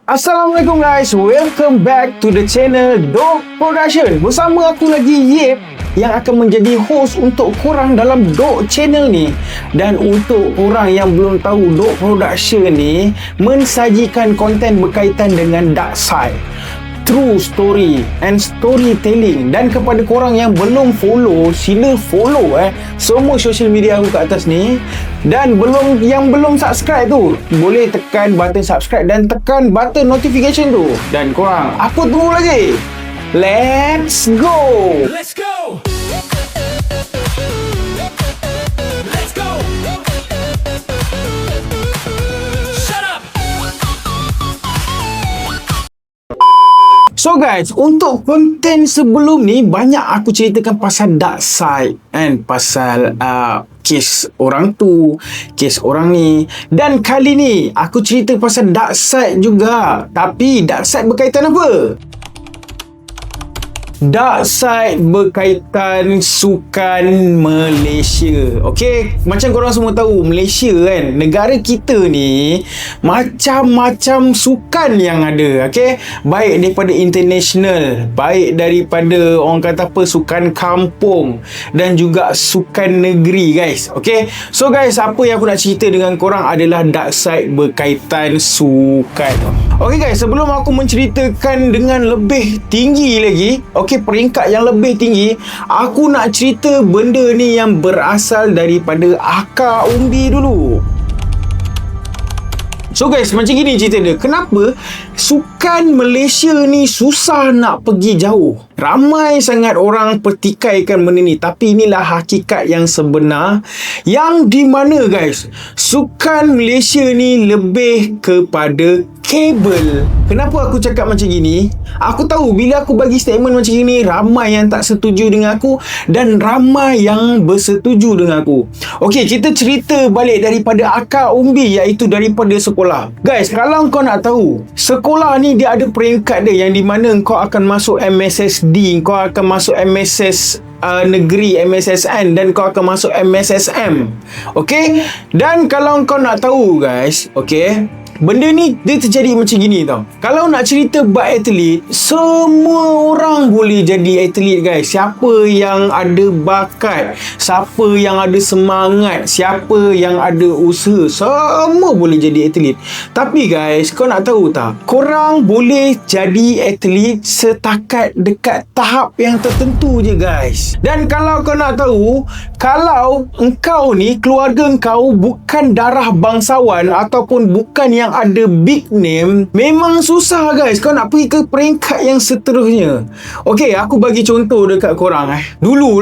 Assalamualaikum guys, welcome back to the channel Dog Production. Bersama aku lagi Yip yang akan menjadi host untuk korang dalam Dog Channel ni. Dan untuk korang yang belum tahu, Dog Production ni mensajikan konten berkaitan dengan dark side, true story and storytelling. Dan kepada korang yang belum follow, sila follow semua social media aku kat atas ni. Dan yang belum subscribe tu, boleh tekan button subscribe dan tekan button notification tu. Dan korang, apa tunggu lagi? Let's go! Let's go! Let's go! Shut up! So guys, untuk konten sebelum ni banyak aku ceritakan pasal dark side kan, pasal kes orang tu, kes orang ni. Dan kali ni aku cerita pasal dark side juga. Tapi dark side berkaitan apa? Dark side berkaitan sukan Malaysia. Okey, macam korang semua tahu, Malaysia kan, negara kita ni macam-macam sukan yang ada. Okey, baik daripada international, baik daripada orang kata apa, sukan kampung dan juga sukan negeri guys. Okey, so guys, apa yang aku nak cerita dengan korang adalah dark side berkaitan sukan. Okey guys, sebelum aku menceritakan dengan lebih tinggi lagi, okey, peringkat yang lebih tinggi, aku nak cerita benda ni yang berasal daripada akar umbi dulu. So guys, macam gini cerita dia. Kenapa sukan Malaysia ni susah nak pergi jauh? Ramai sangat orang pertikaikan benda ni, tapi inilah hakikat yang sebenar, yang di mana guys, sukan Malaysia ni lebih kepada kabel. Kenapa aku cakap macam gini? Aku tahu bila aku bagi statement macam gini, ramai yang tak setuju dengan aku dan ramai yang bersetuju dengan aku. Okey, kita cerita balik daripada akar umbi, iaitu daripada sekolah. Guys, kalau kau nak tahu, sekolah ni dia ada peringkat dia, yang di mana kau akan masuk MSSD, kau akan masuk MSS negeri, MSSN, dan kau akan masuk MSSM. Okey? Dan kalau kau nak tahu guys, okey, benda ni dia terjadi macam gini tau. Kalau nak cerita bab atlet, semua orang boleh jadi atlet guys. Siapa yang ada bakat, siapa yang ada semangat, siapa yang ada usaha, semua boleh jadi atlet. Tapi guys, kau nak tahu tak, korang boleh jadi atlet setakat dekat tahap yang tertentu je guys. Dan kalau kau nak tahu, kalau engkau ni, keluarga engkau bukan darah bangsawan ataupun bukan yang ada big name, memang susah guys kau nak pergi ke peringkat yang seterusnya. Okey, aku bagi contoh dekat korang. Dulu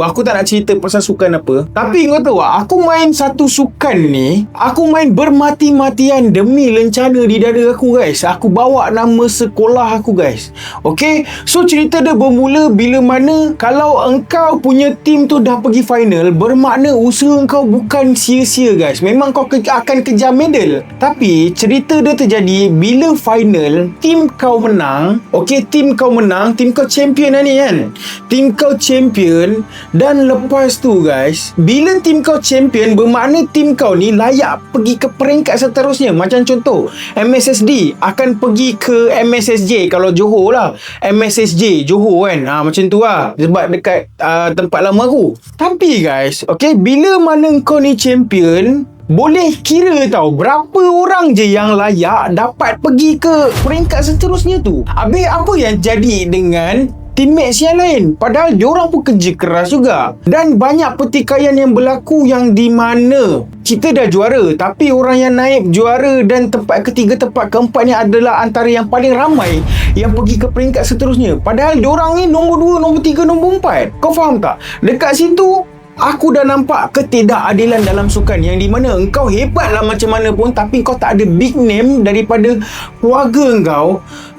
aku tak nak cerita pasal sukan apa, tapi kau tahu aku main satu sukan ni, aku main bermati-matian demi lencana di dada aku guys. Aku bawa nama sekolah aku guys. Okey, so cerita dia bermula bila mana kalau engkau punya tim tu dah pergi final, bermakna usaha engkau bukan sia-sia guys. Memang kau akan kejar medal. Tapi cerita dia terjadi bila final, tim kau menang. Okey, tim kau menang, tim kau champion lah ni kan, tim kau champion. Dan lepas tu guys, bila tim kau champion, bermakna tim kau ni layak pergi ke peringkat seterusnya. Macam contoh MSSD akan pergi ke MSSJ, kalau Johor lah, MSSJ Johor kan, macam tu lah, sebab dekat tempat lama aku. Tapi guys, okey, bila mana kau ni champion, boleh kira tau berapa orang je yang layak dapat pergi ke peringkat seterusnya tu. Habis apa yang jadi dengan teammates yang lain? Padahal diorang pun kerja keras juga. Dan banyak pertikaian yang berlaku, yang di mana kita dah juara, tapi orang yang naik juara dan tempat ketiga, tempat keempat ni adalah antara yang paling ramai yang pergi ke peringkat seterusnya. Padahal diorang ni nombor 2, nombor 3, nombor 4. Kau faham tak? Dekat situ aku dah nampak ketidakadilan dalam sukan, yang di mana engkau hebatlah macam mana pun, tapi kau tak ada big name daripada keluarga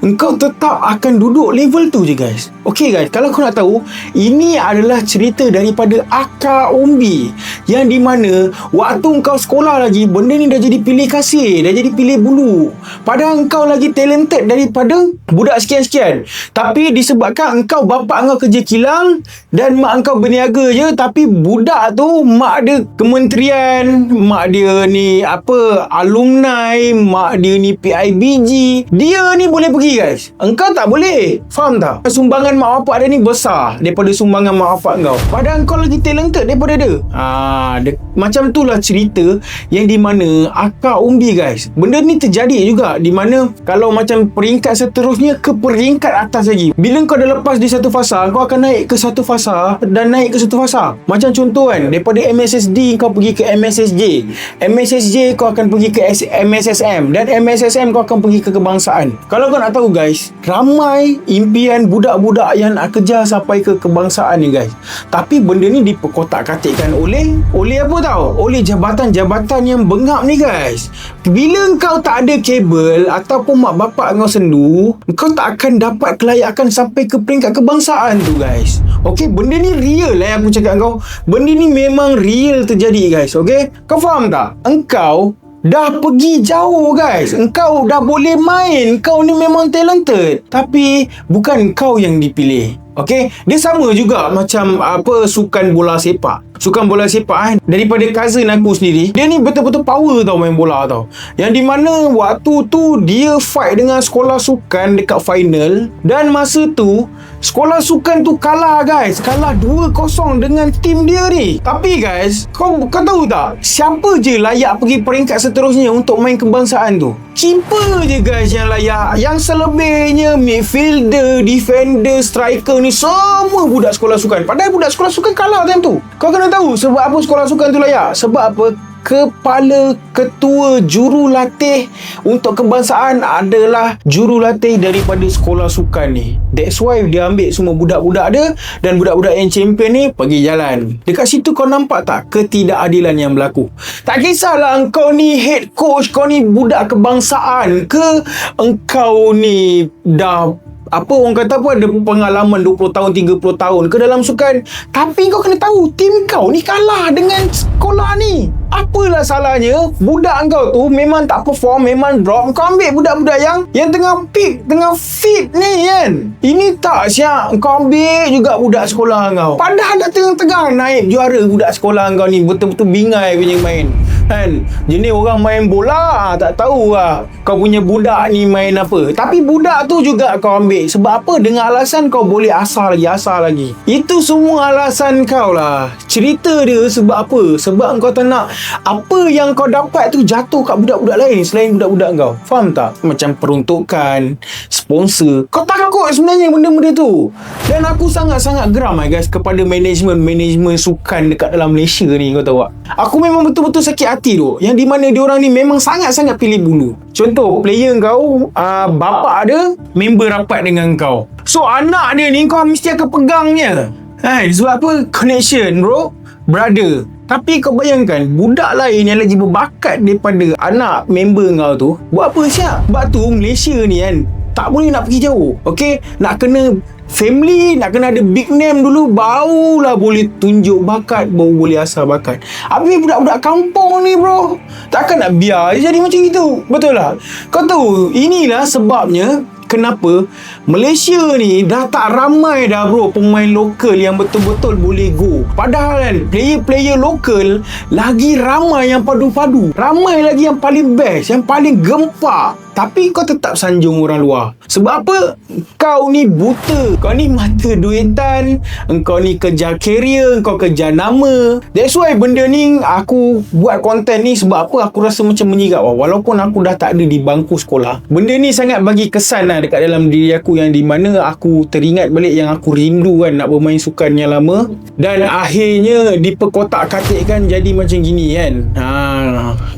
engkau tetap akan duduk level tu je guys. Okey guys, kalau kau nak tahu, ini adalah cerita daripada akar umbi, yang di mana waktu engkau sekolah lagi, benda ni dah jadi pilih kasih, dah jadi pilih bulu. Padahal engkau lagi talented daripada budak sekian-sekian, tapi disebabkan engkau bapak engkau kerja kilang dan mak engkau berniaga je, tapi budak tu mak dia kementerian, mak dia ni alumni, mak dia ni PIBG, dia ni boleh pergi guys. Engkau tak boleh. Faham tak? Sumbangan mak bapak dia ni besar daripada sumbangan mak bapak kau. Padahal kau lagi talented daripada dia. Macam itulah cerita yang di mana akar umbi guys. Benda ni terjadi juga di mana kalau macam peringkat seterusnya ke peringkat atas lagi. Bila kau dah lepas di satu fasa, kau akan naik ke satu fasa dan naik ke satu fasa. Macam contoh kan, daripada MSSD kau pergi ke MSSJ. MSSJ kau akan pergi ke MSSM dan MSSM kau akan pergi ke kebangsaan. Kalau kau nak tahu guys, ramai impian budak-budak yang nak kejar sampai ke kebangsaan ni guys. Tapi benda ni diperkotak-katikkan oleh apa tau? Oleh jabatan-jabatan yang bengap ni guys. Bila kau tak ada kabel ataupun mak bapak kau sendu, kau tak akan dapat kelayakan sampai ke peringkat kebangsaan tu guys. Okey, benda ni real lah aku cakap kau. Benda ni memang real terjadi guys. Okey, kau faham tak? Engkau dah pergi jauh guys. Engkau dah boleh main. Kau ni memang talented. Tapi bukan kau yang dipilih. Okey, dia sama juga macam sukan bola sepak. Sukan bola sepak daripada cousin aku sendiri, dia ni betul-betul power tau main bola tau. Yang di mana waktu tu dia fight dengan sekolah sukan dekat final, dan masa tu sekolah sukan tu kalah guys. Kalah 2-0 dengan tim dia ni. Tapi guys, kau tahu tak siapa je layak pergi peringkat seterusnya untuk main kebangsaan tu? Keeper je guys yang layak. Yang selebihnya midfielder, defender, striker ni semua budak sekolah sukan. Padahal budak sekolah sukan kalah time tu. Kau kena tahu sebab apa sekolah sukan tu layak? Sebab apa? Kepala ketua jurulatih untuk kebangsaan adalah jurulatih daripada sekolah sukan ni. That's why dia ambil semua budak-budak dia, dan budak-budak yang champion ni pergi jalan. Dekat situ kau nampak tak ketidakadilan yang berlaku? Tak kisahlah engkau ni head coach, kau ni budak kebangsaan ke, engkau ni dah orang kata ada pengalaman 20 tahun 30 tahun ke dalam sukan, tapi kau kena tahu tim kau ni kalah dengan sekolah ni. Apalah salahnya budak kau tu memang tak perform, memang drop, kau ambil budak-budak yang tengah peak, tengah fit ni kan. Ini tak siap, kau ambil juga budak sekolah kau, padahal dah tengah-tengah naik juara. Budak sekolah kau ni betul-betul bingai punya main kan. Jenis orang main bola tak tahu lah kau punya budak ni main apa. Tapi budak tu juga kau ambil. Sebab apa? Dengan alasan kau boleh asal lagi. Itu semua alasan kau lah. Cerita dia sebab apa? Sebab kau tak nak apa yang kau dapat tu jatuh kat budak-budak lain selain budak-budak kau. Faham tak? Macam peruntukan, sponsor. Kau takut sebenarnya benda-benda tu. Dan aku sangat-sangat geram guys kepada management sukan dekat dalam Malaysia ni, kau tahu tak? Aku memang betul-betul sakit hati tu, yang di mana diorang ni memang sangat-sangat pilih bulu. Contoh, player kau, bapak dia member rapat dengan kau, so anak dia ni kau mesti akan pegangnya sebab apa? Connection bro, brother. Tapi kau bayangkan budak lain yang lagi berbakat daripada anak member kau tu, buat apa siap? Sebab tu Malaysia ni kan tak boleh nak pergi jauh. Okey, nak kena family, nak kena ada big name dulu, barulah boleh tunjuk bakat, baru boleh asal bakat. Habis budak-budak kampung ni bro, takkan nak biar jadi macam itu. Betul tak? Kau tahu, inilah sebabnya kenapa Malaysia ni dah tak ramai dah bro pemain lokal yang betul-betul boleh go. Padahal kan player-player lokal lagi ramai yang padu-padu, ramai lagi yang paling best, yang paling gempak. Tapi kau tetap sanjung orang luar. Sebab apa? Kau ni buta. Kau ni mata duitan. Kau ni kejar career, kau kejar nama. That's why benda ni aku buat konten ni. Sebab apa? Aku rasa macam menyirap. Walaupun aku dah tak ada di bangku sekolah, benda ni sangat bagi kesan lah dekat dalam diri aku, yang di mana aku teringat balik yang aku rindu kan nak bermain sukan yang lama, dan akhirnya diperkotak-katikkan jadi macam gini kan.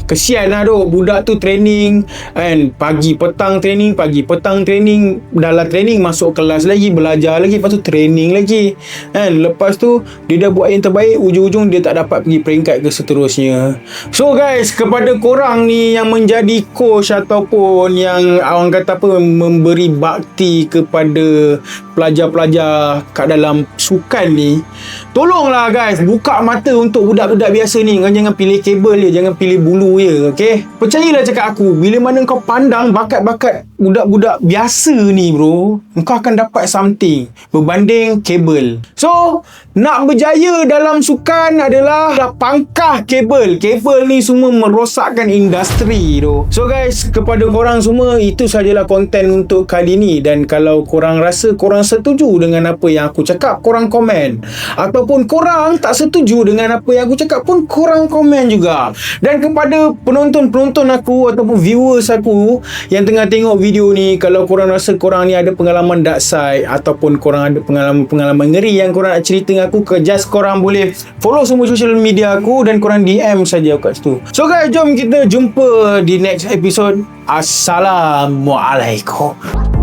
Kesian lah duk. Budak tu training kan, pagi petang training, pagi petang training, dalam training masuk kelas lagi, belajar lagi, lepas tu training lagi kan. Lepas tu dia dah buat yang terbaik, ujung-ujung dia tak dapat pergi peringkat ke seterusnya. So guys, kepada korang ni yang menjadi coach ataupun yang orang kata apa, memberi bakti kepada pelajar-pelajar kat dalam sukan ni, tolonglah guys buka mata untuk budak-budak biasa ni. Kau jangan pilih kabel je, jangan pilih bulu je. Okay, percayalah cakap aku, bila mana kau pandang bakat-bakat budak-budak biasa ni bro, kau akan dapat something berbanding kabel. So Nak berjaya dalam sukan adalah pangkah kabel. Kabel ni semua merosakkan industri tu. So guys, kepada korang semua, itu sajalah konten untuk kali ni. Dan kalau korang rasa korang setuju dengan apa yang aku cakap, korang komen. Ataupun korang tak setuju dengan apa yang aku cakap pun, korang komen juga. Dan kepada penonton-penonton aku ataupun viewers aku yang tengah tengok video ni, kalau korang rasa korang ni ada pengalaman dark side ataupun korang ada pengalaman ngeri yang korang nak cerita dengan aku, just korang boleh follow semua social media aku dan korang DM saja kat situ. So guys, jom kita jumpa di next episode. Assalamualaikum.